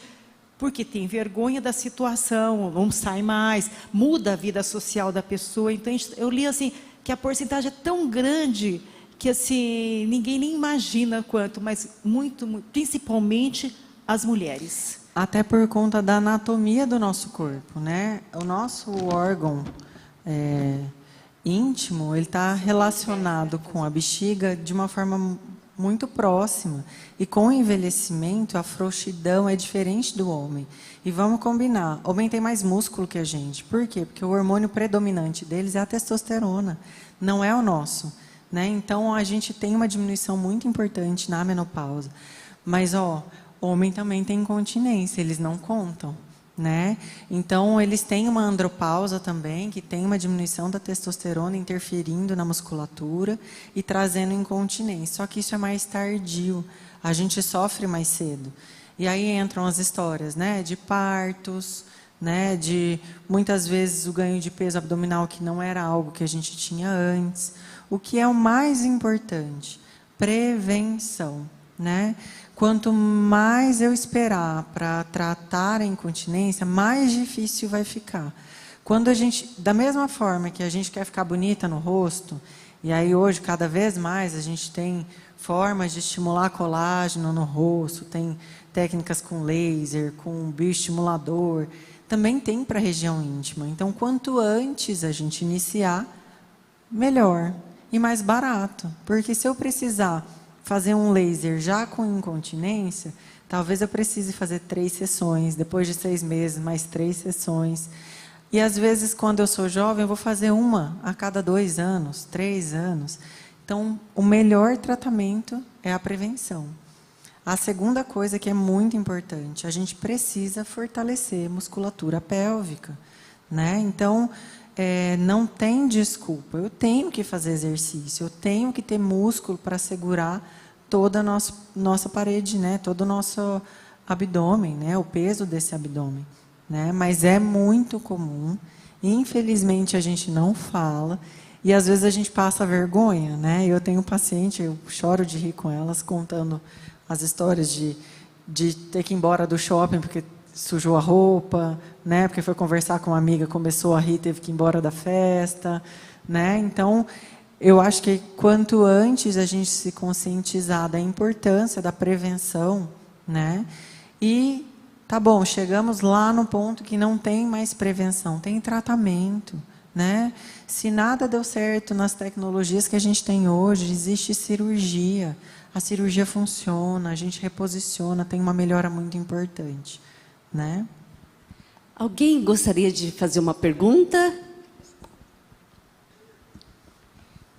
porque tem vergonha da situação, não sai mais, muda a vida social da pessoa. Então, eu li assim, que a porcentagem é tão grande que assim, ninguém nem imagina quanto, mas muito, principalmente as mulheres. Até por conta da anatomia do nosso corpo, né? O nosso órgão íntimo, ele está relacionado com a bexiga de uma forma muito próxima. E com o envelhecimento, a frouxidão é diferente do homem. E vamos combinar, o homem tem mais músculo que a gente. Por quê? Porque o hormônio predominante deles é a testosterona, não é o nosso. Né? Então, a gente tem uma diminuição muito importante na menopausa. Mas, homem também tem incontinência, eles não contam. Né? Então, eles têm uma andropausa também, que tem uma diminuição da testosterona interferindo na musculatura e trazendo incontinência. Só que isso é mais tardio, a gente sofre mais cedo. E aí entram as histórias, né, de partos, né, de muitas vezes o ganho de peso abdominal que não era algo que a gente tinha antes. O que é o mais importante? Prevenção, né? Quanto mais eu esperar para tratar a incontinência, mais difícil vai ficar. Quando a gente, da mesma forma que a gente quer ficar bonita no rosto, e aí hoje cada vez mais a gente tem formas de estimular colágeno no rosto, tem técnicas com laser, com bioestimulador, também tem para a região íntima. Então, quanto antes a gente iniciar, melhor e mais barato, porque se eu precisar fazer um laser já com incontinência, talvez eu precise fazer 3 sessões, depois de 6 meses, mais 3 sessões. E às vezes, quando eu sou jovem, eu vou fazer uma a cada 2 anos, 3 anos. Então, o melhor tratamento é a prevenção. A segunda coisa que é muito importante, a gente precisa fortalecer musculatura pélvica, né? Então, não tem desculpa, eu tenho que fazer exercício, eu tenho que ter músculo para segurar toda a nossa parede, né? Todo o nosso abdômen, né? O peso desse abdômen, né? Mas é muito comum, infelizmente a gente não fala, e às vezes a gente passa vergonha, né? Eu tenho paciente, eu choro de rir com elas, contando as histórias de ter que ir embora do shopping, porque sujou a roupa, né? Porque foi conversar com uma amiga, começou a rir, teve que ir embora da festa, né? Então, eu acho que quanto antes a gente se conscientizar da importância da prevenção, né? E tá bom, chegamos lá no ponto que não tem mais prevenção, tem tratamento, né? Se nada deu certo nas tecnologias que a gente tem hoje, existe cirurgia. A cirurgia funciona, a gente reposiciona, tem uma melhora muito importante, né? Alguém gostaria de fazer uma pergunta?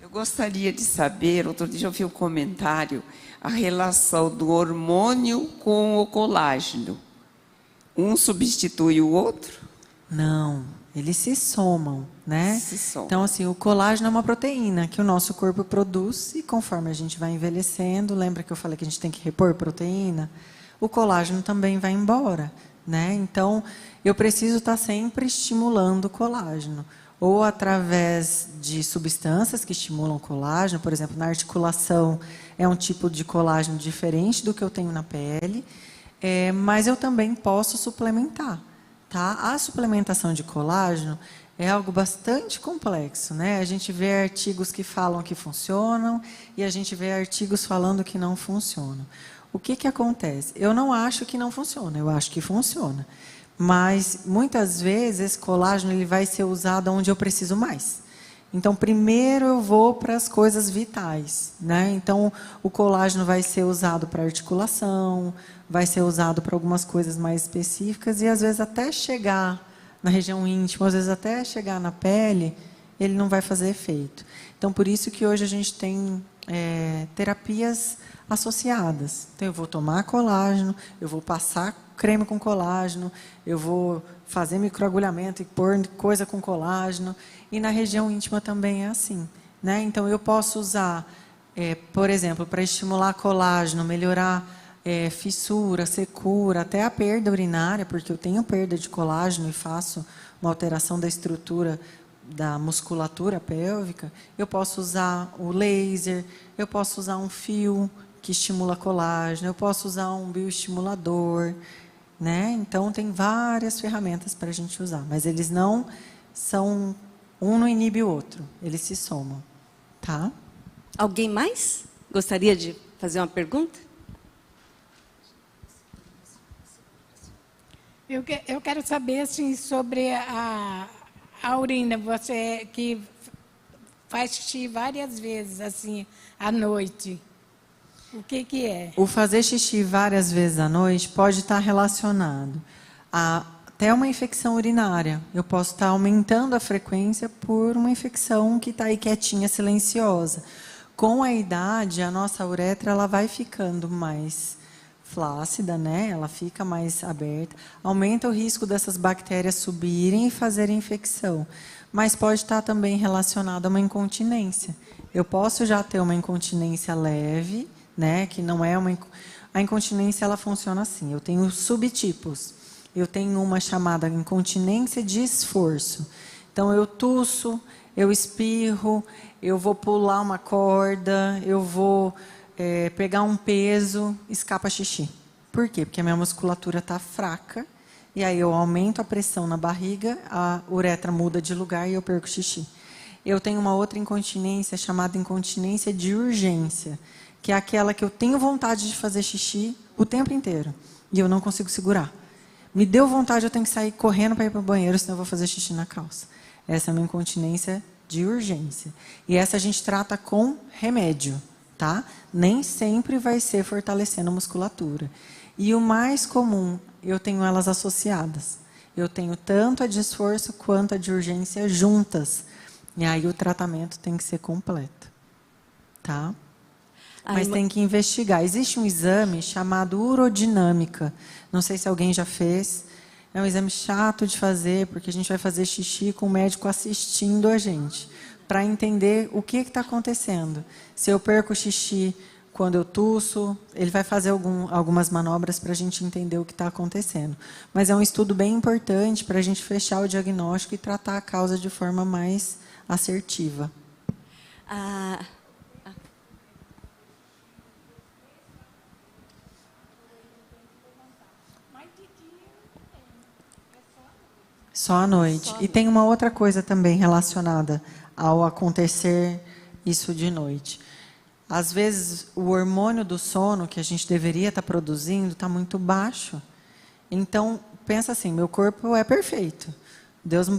Eu gostaria de saber, outro dia eu vi um comentário, a relação do hormônio com o colágeno. Um substitui o outro? Não, eles se somam, né? Se somam. Então, assim, o colágeno é uma proteína que o nosso corpo produz e conforme a gente vai envelhecendo, lembra que eu falei que a gente tem que repor proteína? O colágeno também vai embora, né? Então, eu preciso estar sempre estimulando o colágeno. Ou através de substâncias que estimulam o colágeno, por exemplo, na articulação é um tipo de colágeno diferente do que eu tenho na pele, mas eu também posso suplementar. Tá? A suplementação de colágeno é algo bastante complexo, né? A gente vê artigos que falam que funcionam e a gente vê artigos falando que não funcionam. O que acontece? Eu não acho que não funciona, eu acho que funciona. Mas, muitas vezes, esse colágeno ele vai ser usado onde eu preciso mais. Então, primeiro eu vou para as coisas vitais, né? Então, o colágeno vai ser usado para articulação, vai ser usado para algumas coisas mais específicas e, às vezes, até chegar na região íntima, às vezes até chegar na pele, ele não vai fazer efeito. Então, por isso que hoje a gente tem terapias associadas. Então, eu vou tomar colágeno, eu vou passar creme com colágeno, eu vou fazer microagulhamento e pôr coisa com colágeno. E na região íntima também é assim, né? Então, eu posso usar, por exemplo, para estimular colágeno, melhorar fissura, secura, até a perda urinária, porque eu tenho perda de colágeno e faço uma alteração da estrutura da musculatura pélvica. Eu posso usar o laser, eu posso usar um fio que estimula colágeno, eu posso usar um bioestimulador, né? Então, tem várias ferramentas para a gente usar, mas eles não são, um não inibe o outro, eles se somam, tá? Alguém mais gostaria de fazer uma pergunta? Eu quero saber assim, sobre a urina, você que faz xixi várias vezes assim à noite. O que é? O fazer xixi várias vezes à noite pode estar relacionado a até uma infecção urinária. Eu posso estar aumentando a frequência por uma infecção que está aí quietinha, silenciosa. Com a idade, a nossa uretra ela vai ficando mais flácida, né? Ela fica mais aberta. Aumenta o risco dessas bactérias subirem e fazerem infecção. Mas pode estar também relacionado a uma incontinência. Eu posso já ter uma incontinência leve, né? Que não é uma... A incontinência ela funciona assim. Eu tenho subtipos. Eu tenho uma chamada incontinência de esforço. Então, eu tuço, eu espirro, eu vou pular uma corda, eu vou pegar um peso, escapa xixi. Por quê? Porque a minha musculatura está fraca, e aí eu aumento a pressão na barriga, a uretra muda de lugar e eu perco xixi. Eu tenho uma outra incontinência chamada incontinência de urgência, que é aquela que eu tenho vontade de fazer xixi o tempo inteiro, e eu não consigo segurar. Me deu vontade, eu tenho que sair correndo para ir para o banheiro, senão eu vou fazer xixi na calça. Essa é a minha incontinência de urgência. E essa a gente trata com remédio, tá? Nem sempre vai ser fortalecendo a musculatura. E o mais comum, eu tenho elas associadas. Eu tenho tanto a de esforço quanto a de urgência juntas. E aí o tratamento tem que ser completo, tá? Mas tem que investigar. Existe um exame chamado urodinâmica. Não sei se alguém já fez. É um exame chato de fazer, porque a gente vai fazer xixi com o médico assistindo a gente, para entender o que está acontecendo. Se eu perco xixi quando eu tuço, ele vai fazer algumas manobras para a gente entender o que está acontecendo. Mas é um estudo bem importante para a gente fechar o diagnóstico e tratar a causa de forma mais assertiva. Só à noite. E tem uma outra coisa também relacionada ao acontecer isso de noite. Às vezes, o hormônio do sono que a gente deveria estar produzindo está muito baixo. Então, pensa assim, meu corpo é perfeito. Deus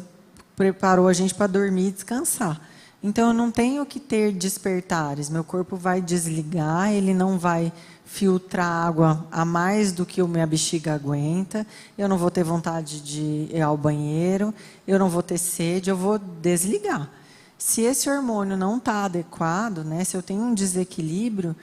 preparou a gente para dormir e descansar. Então, eu não tenho que ter despertares. Meu corpo vai desligar, ele não vai filtrar água a mais do que a minha bexiga aguenta. Eu não vou ter vontade de ir ao banheiro, eu não vou ter sede, eu vou desligar. Se esse hormônio não está adequado, né, se eu tenho um desequilíbrio,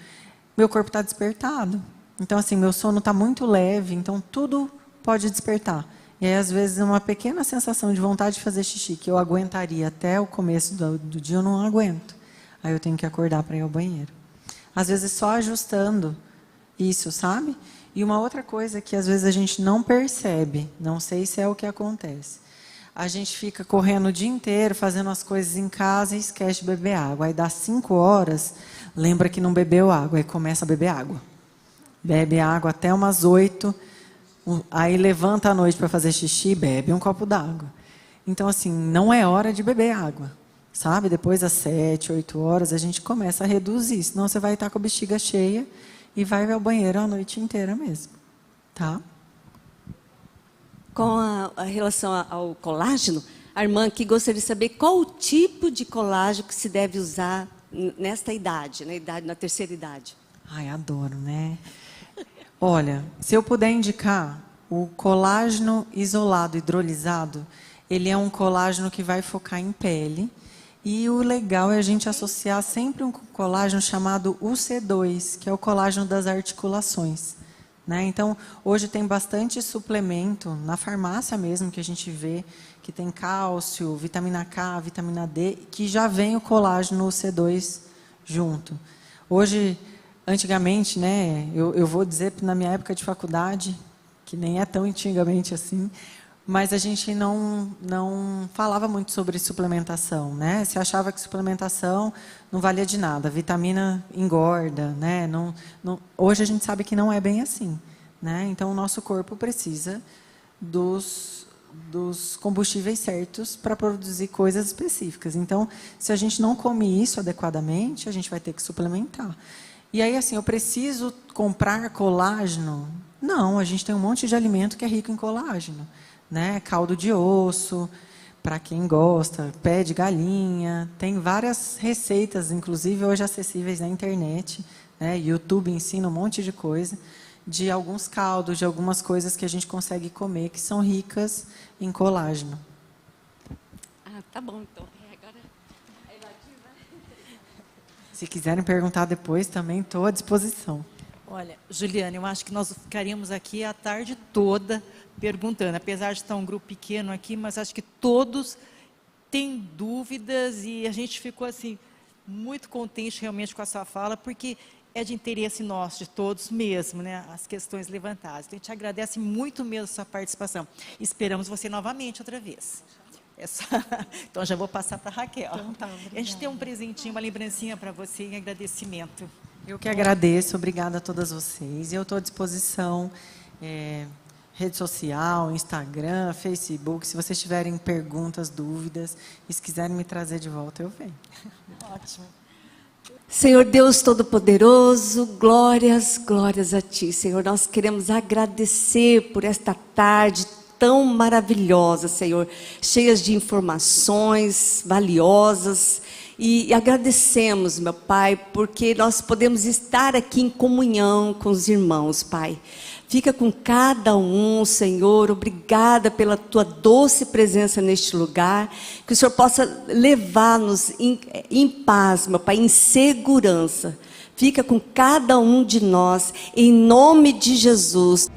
meu corpo está despertado. Então, assim, meu sono está muito leve, então tudo pode despertar. E aí, às vezes, uma pequena sensação de vontade de fazer xixi, que eu aguentaria até o começo do dia, eu não aguento. Aí eu tenho que acordar para ir ao banheiro. Às vezes, só ajustando isso, sabe? E uma outra coisa que, às vezes, a gente não percebe, não sei se é o que acontece. A gente fica correndo o dia inteiro, fazendo as coisas em casa e esquece de beber água. Aí dá 5 horas, lembra que não bebeu água, aí começa a beber água. Bebe água até umas 8, aí levanta à noite para fazer xixi e bebe um copo d'água. Então, assim, não é hora de beber água, sabe? Depois das 7, 8 horas, a gente começa a reduzir, senão você vai estar com a bexiga cheia e vai ao banheiro a noite inteira mesmo, tá? Com a relação ao colágeno, a irmã aqui gostaria de saber qual o tipo de colágeno que se deve usar nesta idade, na terceira idade. Ai, adoro, né? Olha, se eu puder indicar, o colágeno isolado hidrolisado, ele é um colágeno que vai focar em pele. E o legal é a gente associar sempre um colágeno chamado UC2, que é o colágeno das articulações. Né? Então, hoje tem bastante suplemento, na farmácia mesmo, que a gente vê, que tem cálcio, vitamina K, vitamina D, que já vem o colágeno UC2 junto. Hoje, antigamente, né, eu vou dizer, na minha época de faculdade, que nem é tão antigamente assim, mas a gente não falava muito sobre suplementação, né? Se achava que suplementação não valia de nada, vitamina engorda, né? Hoje a gente sabe que não é bem assim, né? Então o nosso corpo precisa dos combustíveis certos para produzir coisas específicas. Então, se a gente não come isso adequadamente, a gente vai ter que suplementar. E aí, assim, eu preciso comprar colágeno? Não, a gente tem um monte de alimento que é rico em colágeno. Né? Caldo de osso, para quem gosta, pé de galinha. Tem várias receitas, inclusive hoje acessíveis na internet. Né? YouTube ensina um monte de coisa, de alguns caldos, de algumas coisas que a gente consegue comer, que são ricas em colágeno. Ah, tá bom, então. Agora... Se quiserem perguntar depois, também estou à disposição. Olha, Juliana, eu acho que nós ficaríamos aqui a tarde toda perguntando, apesar de estar um grupo pequeno aqui, mas acho que todos têm dúvidas e a gente ficou assim muito contente realmente com a sua fala, porque é de interesse nosso, de todos mesmo, né, as questões levantadas. Então, a gente agradece muito mesmo a sua participação. Esperamos você novamente outra vez. Então, já vou passar para a Raquel. Então, tá, a gente tem um presentinho, uma lembrancinha para você em agradecimento. Eu que agradeço, obrigada a todas vocês. Eu estou à disposição, rede social, Instagram, Facebook. Se vocês tiverem perguntas, dúvidas, e se quiserem me trazer de volta, eu venho. Ótimo. Senhor Deus Todo-Poderoso, glórias, glórias a Ti, Senhor. Nós queremos agradecer por esta tarde tão maravilhosa, Senhor, cheias de informações valiosas. E agradecemos, meu Pai, porque nós podemos estar aqui em comunhão com os irmãos, Pai. Fica com cada um, Senhor. Obrigada pela Tua doce presença neste lugar. Que o Senhor possa levar-nos em paz, meu Pai, em segurança. Fica com cada um de nós, em nome de Jesus.